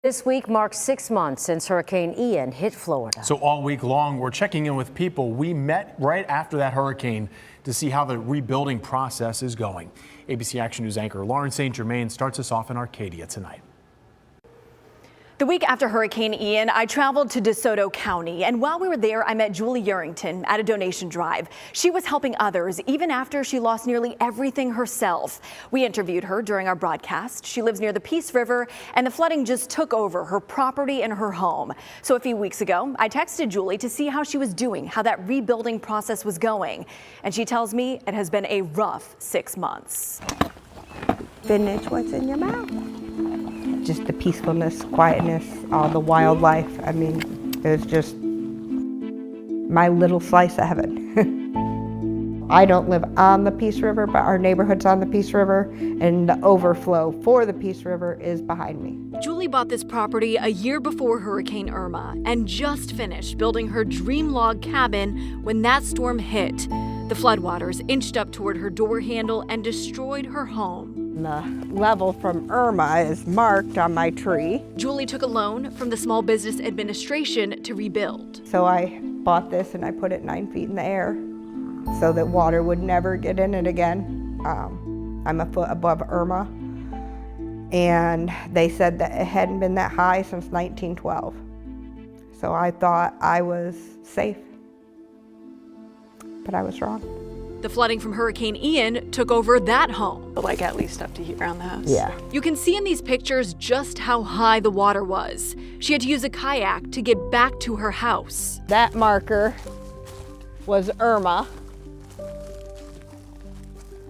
This week marks 6 months since Hurricane Ian hit Florida. So all week long, we're checking in with people we met right after that hurricane to see how the rebuilding process is going. ABC Action News anchor Lauren St. Germain starts us off in Arcadia tonight. The week after Hurricane Ian, I traveled to DeSoto County, and while we were there, I met Julie Yerington at a donation drive. She was helping others even after she lost nearly everything herself. We interviewed her during our broadcast. She lives near the Peace River, and the flooding just took over her property and her home. So a few weeks ago, I texted Julie to see how she was doing, how that rebuilding process was going. And she tells me it has been a rough 6 months. Finish what's in your mouth. Just the peacefulness, quietness, all the wildlife. I mean, it was just my little slice of heaven. I don't live on the Peace River, but our neighborhood's on the Peace River, and the overflow for the Peace River is behind me. Julie bought this property a year before Hurricane Irma and just finished building her dream log cabin when that storm hit. The floodwaters inched up toward her door handle and destroyed her home. The level from Irma is marked on my tree. Julie took a loan from the Small Business Administration to rebuild. So I bought this and I put it 9 feet in the air so that water would never get in it again. I'm a foot above Irma, and they said that it hadn't been that high since 1912. So I thought I was safe, but I was wrong. The flooding from Hurricane Ian took over that home. Like at least up to around the house. Yeah. You can see in these pictures just how high the water was. She had to use a kayak to get back to her house. That marker was Irma,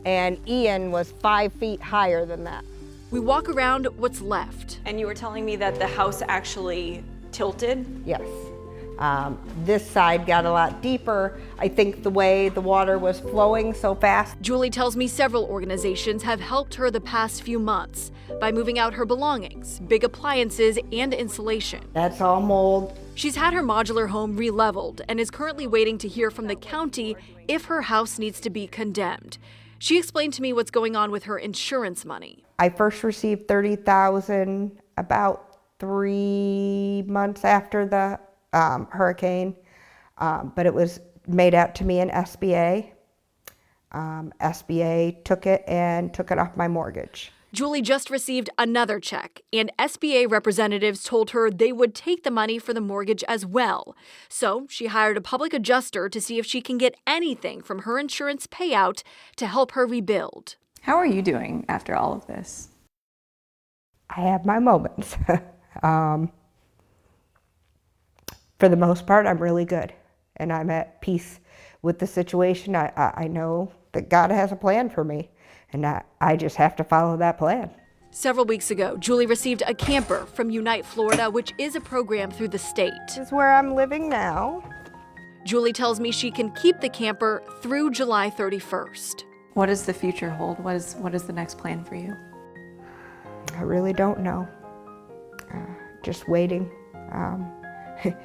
and Ian was 5 feet higher than that. We walk around what's left. And you were telling me that the house actually tilted? Yes. This side got a lot deeper. I think the way the water was flowing so fast. Julie tells me several organizations have helped her the past few months by moving out her belongings, big appliances, and insulation. That's all mold. She's had her modular home re-leveled and is currently waiting to hear from the county if her house needs to be condemned. She explained to me what's going on with her insurance money. I first received $30,000 about 3 months after the hurricane, but it was made out to me in SBA. SBA took it and took it off my mortgage. Julie just received another check, and SBA representatives told her they would take the money for the mortgage as well. So she hired a public adjuster to see if she can get anything from her insurance payout to help her rebuild. How are you doing after all of this? I have my moments. For the most part, I'm really good, and I'm at peace with the situation. I know that God has a plan for me, and I just have to follow that plan. Several weeks ago, Julie received a camper from Unite Florida, which is a program through the state. This is where I'm living now. Julie tells me she can keep the camper through July 31st. What does the future hold? What is the next plan for you? I really don't know. Just waiting.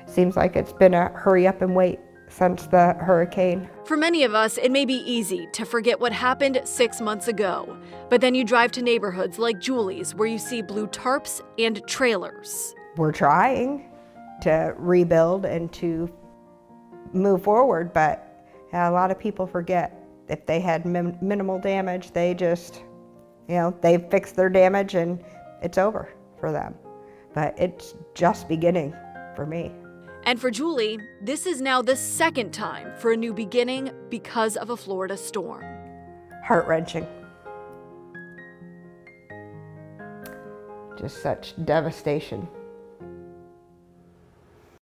Seems like it's been a hurry up and wait since the hurricane. For many of us, it may be easy to forget what happened 6 months ago. But then you drive to neighborhoods like Julie's where you see blue tarps and trailers. We're trying to rebuild and to move forward, but a lot of people forget if they had minimal damage, they just, they fixed their damage and it's over for them. But it's just beginning for me. And for Julie, this is now the second time for a new beginning because of a Florida storm. Heart-wrenching. Just such devastation.